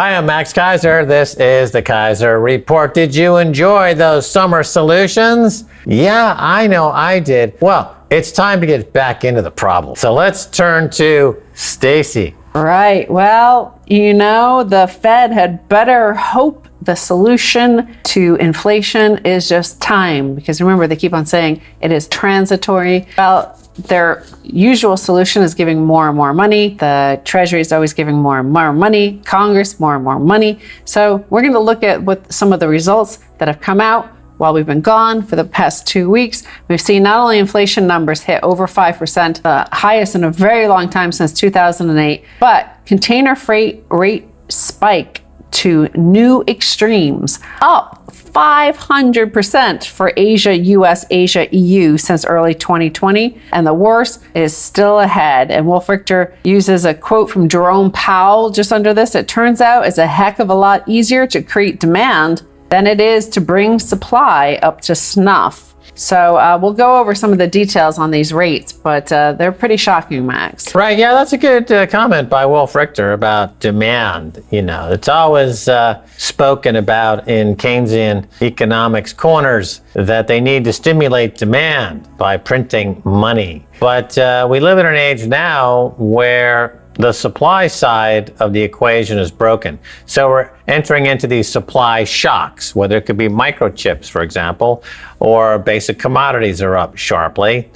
Hi, I'm Max Keiser. This is the Keiser Report. Did you enjoy those summer solutions? Yeah, I know I did. Well, it's time to get back into the problem. So let's turn to Stacy. Right. Well, the Fed had better hope the solution to inflation is just time. Because remember, they keep on saying it is transitory. Well, their usual solution is giving more and more money. The Treasury is always giving more and more money. Congress, more and more money. So we're going to look at what some of the results that have come out while we've been gone for the past 2 weeks. We've seen not only inflation numbers hit over 5%, the highest in a very long time since 2008, but container freight rate spike to new extremes, up 500% for Asia, US, Asia, EU since early 2020. And the worst is still ahead. And Wolf Richter uses a quote from Jerome Powell just under this. It turns out it's a heck of a lot easier to create demand than it is to bring supply up to snuff. So we'll go over some of the details on these rates, but they're pretty shocking, Max. Right, yeah, that's a good comment by Wolf Richter about demand. It's always spoken about in Keynesian economics corners that they need to stimulate demand by printing money. But we live in an age now where the supply side of the equation is broken. So we're entering into these supply shocks, whether it could be microchips, for example, or basic commodities are up sharply.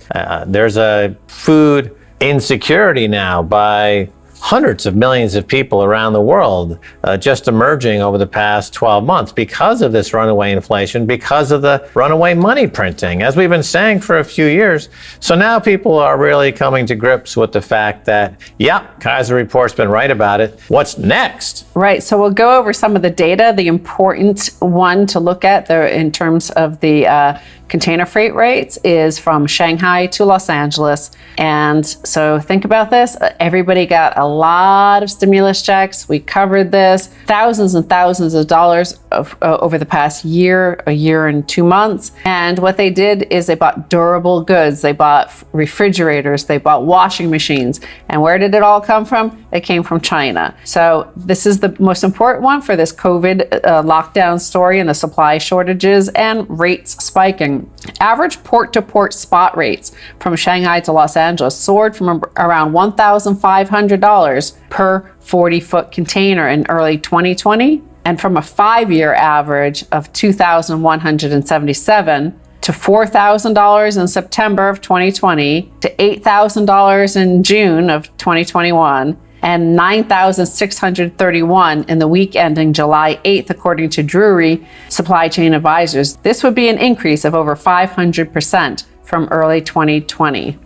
There's a food insecurity now by hundreds of millions of people around the world just emerging over the past 12 months because of this runaway inflation, because of the runaway money printing, as we've been saying for a few years. So now people are really coming to grips with the fact that, Keiser Report's been right about it. What's next? Right, so we'll go over some of the data. The important one to look at there in terms of the container freight rates is from Shanghai to Los Angeles. And so think about this. Everybody got a lot of stimulus checks. We covered this. Thousands and thousands of dollars over the past year, a year and 2 months. And what they did is they bought durable goods. They bought refrigerators. They bought washing machines. And where did it all come from? It came from China. So this is the most important one for this COVID lockdown story and the supply shortages and rates spiking. Average port-to-port spot rates from Shanghai to Los Angeles soared from around $1,500 per 40-foot container in early 2020, and from a 5-year average of $2,177 to $4,000 in September of 2020 to $8,000 in June of 2021. And $9,631 in the week ending July 8th, according to Drury Supply Chain Advisors. This would be an increase of over 500% from early 2020.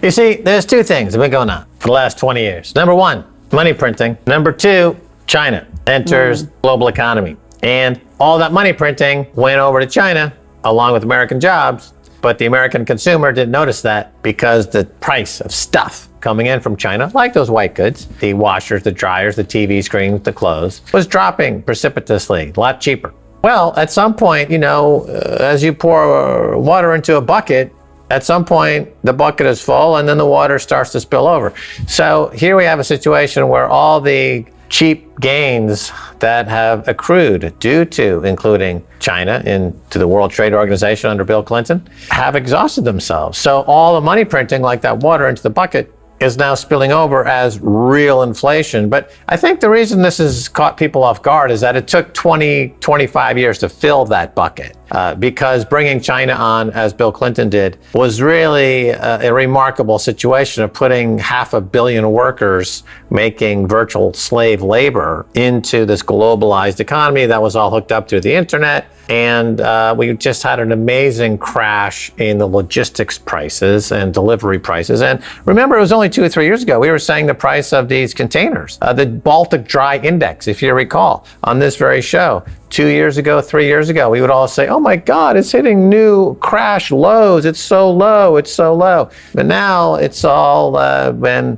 You see, there's two things that have been going on for the last 20 years. Number one, money printing. Number two, China enters the global economy. And all that money printing went over to China along with American jobs. But the American consumer didn't notice that because the price of stuff coming in from China, like those white goods, the washers, the dryers, the TV screens, the clothes, was dropping precipitously, a lot cheaper. Well, at some point, as you pour water into a bucket, at some point the bucket is full and then the water starts to spill over. So here we have a situation where all the cheap gains that have accrued due to including China into the World Trade Organization under Bill Clinton have exhausted themselves. So all the money printing like that water into the bucket is now spilling over as real inflation. But I think the reason this has caught people off guard is that it took 20, 25 years to fill that bucket. Because bringing China on, as Bill Clinton did, was really a remarkable situation of putting 500 million workers making virtual slave labor into this globalized economy that was all hooked up through the internet. And we just had an amazing crash in the logistics prices and delivery prices. And remember, it was only 2 or 3 years ago, we were saying the price of these containers, the Baltic Dry Index, if you recall, on this very show. 2 years ago, 3 years ago, we would all say, oh my God, it's hitting new crash lows. It's so low, it's so low. But now it's all been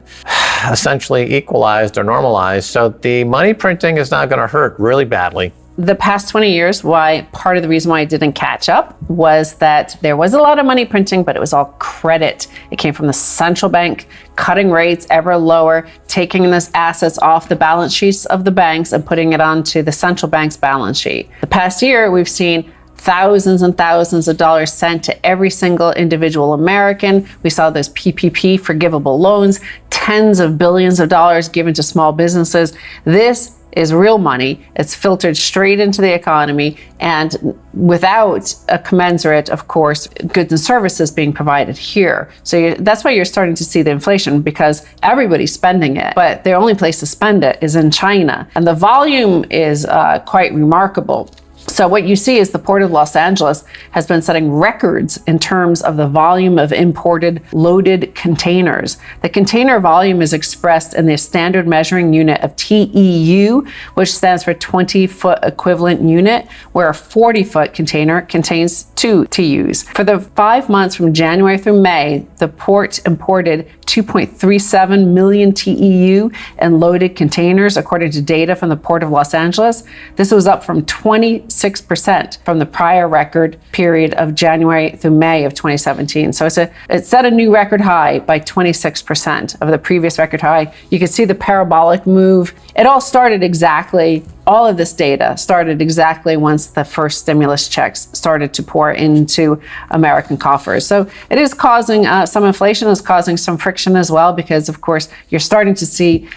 essentially equalized or normalized. So the money printing is now going to hurt really badly. the past 20 years, why part of the reason why it didn't catch up was that there was a lot of money printing, but it was all credit. It came from the central bank cutting rates ever lower, taking those assets off the balance sheets of the banks and putting it onto the central bank's balance sheet. The past year, we've seen thousands and thousands of dollars sent to every single individual American. We saw those PPP forgivable loans, tens of billions of dollars given to small businesses. This is real money. It's filtered straight into the economy and without a commensurate, of course, goods and services being provided here. So that's why you're starting to see the inflation, because everybody's spending it, but the only place to spend it is in China. And the volume is quite remarkable. So what you see is the Port of Los Angeles has been setting records in terms of the volume of imported loaded containers. The container volume is expressed in the standard measuring unit of TEU, which stands for 20-foot equivalent unit, where a 40-foot container contains 2 TEUs. For the 5 months from January through May, the port imported 2.37 million TEU in loaded containers, according to data from the Port of Los Angeles. This was up from 26% from the prior record period of January through May of 2017. So it set a new record high by 26% of the previous record high. You can see the parabolic move. It all started exactly, all of this data started exactly once the first stimulus checks started to pour into American coffers. So it is causing some inflation, is causing some friction as well, because of course you're starting to see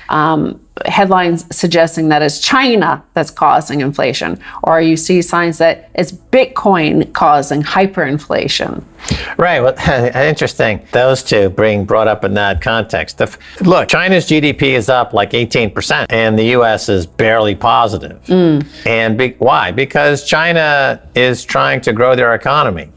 headlines suggesting that it's China that's causing inflation, or you see signs that it's Bitcoin causing hyperinflation. Right. Well, interesting. Those two being brought up in that context. Look, China's GDP is up like 18%, and the U.S. is barely positive. And why? Because China is trying to grow their economy.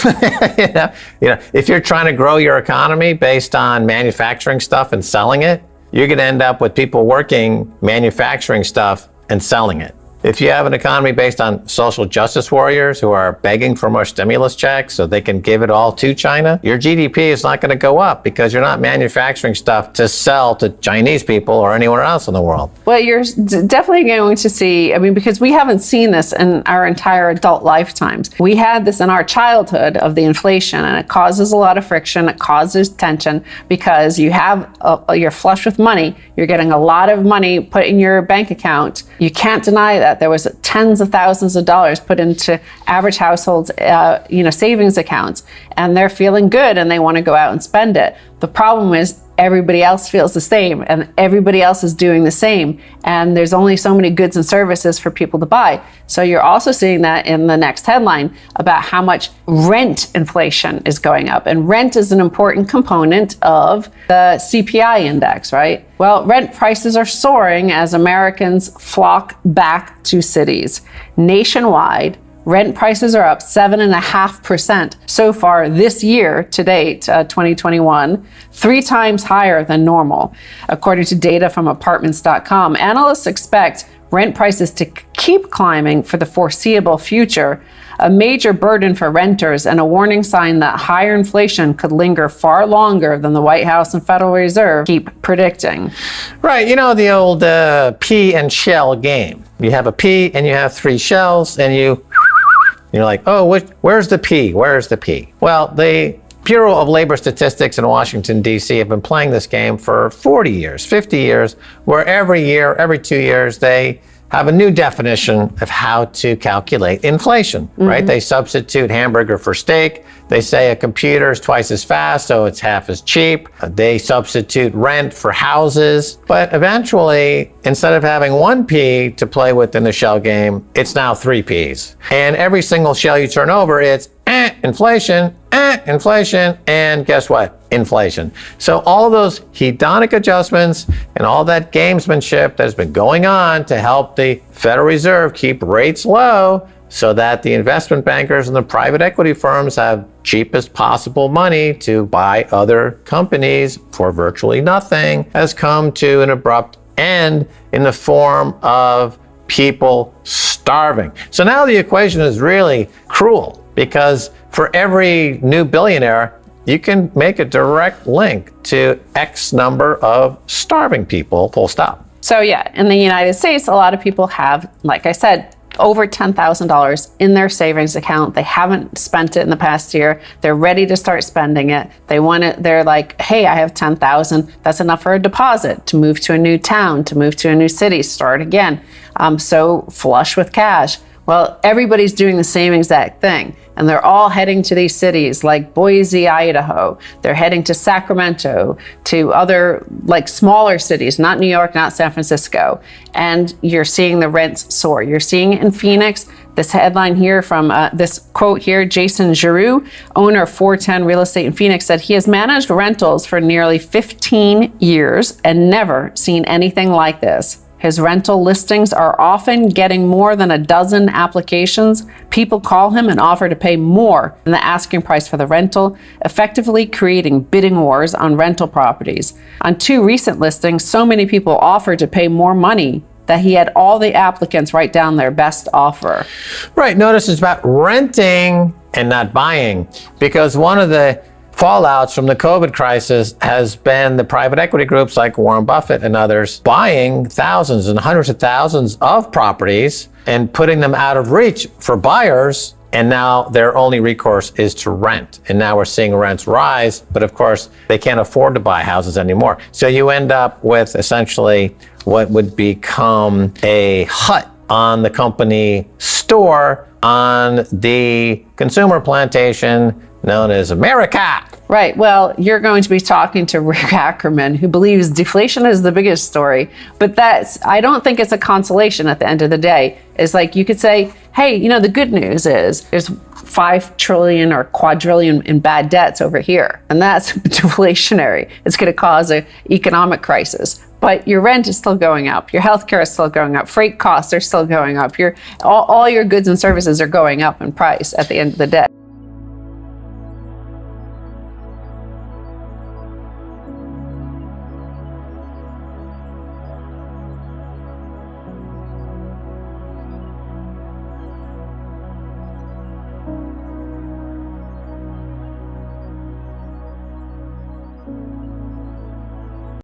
you know, if you're trying to grow your economy based on manufacturing stuff and selling it, you're going to end up with people working, manufacturing stuff, and selling it. If you have an economy based on social justice warriors who are begging for more stimulus checks so they can give it all to China, your GDP is not going to go up because you're not manufacturing stuff to sell to Chinese people or anywhere else in the world. Well, you're definitely going to see, because we haven't seen this in our entire adult lifetimes. We had this in our childhood of the inflation, and it causes a lot of friction. It causes tension because you're flush with money. You're getting a lot of money put in your bank account. You can't deny that. There was tens of thousands of dollars put into average households, savings accounts, and they're feeling good and they want to go out and spend it. The problem is everybody else feels the same and everybody else is doing the same, and there's only so many goods and services for people to buy. So you're also seeing that in the next headline about how much rent inflation is going up, and rent is an important component of the CPI index, right? Well, rent prices are soaring as Americans flock back to cities. Nationwide, rent prices are up 7.5% so far this year to date, 2021, 3 times higher than normal. According to data from apartments.com, analysts expect rent prices to keep climbing for the foreseeable future, a major burden for renters and a warning sign that higher inflation could linger far longer than the White House and Federal Reserve keep predicting. Right, the old pea and shell game. You have a pea and you have 3 shells, and you're like, oh, where's the pea? Where's the pea? Well, the Bureau of Labor Statistics in Washington, D.C. have been playing this game for 40 years, 50 years, where every year, every 2 years, they have a new definition of how to calculate inflation, right? They substitute hamburger for steak. They say a computer is twice as fast, so it's half as cheap. They substitute rent for houses. But eventually, instead of having 1 pea to play with in the shell game, it's now 3 peas. And every single shell you turn over, it's inflation, inflation, and guess what? Inflation. So all of those hedonic adjustments and all that gamesmanship that has been going on to help the Federal Reserve keep rates low so that the investment bankers and the private equity firms have cheapest possible money to buy other companies for virtually nothing has come to an abrupt end in the form of people starving. So now the equation is really cruel, because for every new billionaire, you can make a direct link to X number of starving people, full stop. So yeah, in the United States, a lot of people have, like I said, over $10,000 in their savings account. They haven't spent it in the past year. They're ready to start spending it. They want it. They're like, hey, I have 10,000. That's enough for a deposit to move to a new town, to move to a new city, start again. So flush with cash. Well, everybody's doing the same exact thing. And they're all heading to these cities like Boise, Idaho. They're heading to Sacramento, to other like smaller cities, not New York, not San Francisco. And you're seeing the rents soar. You're seeing it in Phoenix. This headline here from this quote here, Jason Giroux, owner of 410 Real Estate in Phoenix, said he has managed rentals for nearly 15 years and never seen anything like this. His rental listings are often getting more than a dozen applications. People call him and offer to pay more than the asking price for the rental, effectively creating bidding wars on rental properties. On 2 recent listings, so many people offered to pay more money that he had all the applicants write down their best offer. Right. Notice it's about renting and not buying, because one of the fallouts from the COVID crisis has been the private equity groups like Warren Buffett and others buying thousands and hundreds of thousands of properties and putting them out of reach for buyers. And now their only recourse is to rent. And now we're seeing rents rise, but of course they can't afford to buy houses anymore. So you end up with essentially what would become a hut on the company store on the consumer plantation known as America. Right. Well, you're going to be talking to Rick Ackerman, who believes deflation is the biggest story. But I don't think it's a consolation at the end of the day. It's like you could say, hey, the good news is there's 5 trillion or quadrillion in bad debts over here. And that's deflationary. It's going to cause an economic crisis. But your rent is still going up. Your healthcare is still going up. Freight costs are still going up. All your goods and services are going up in price at the end of the day.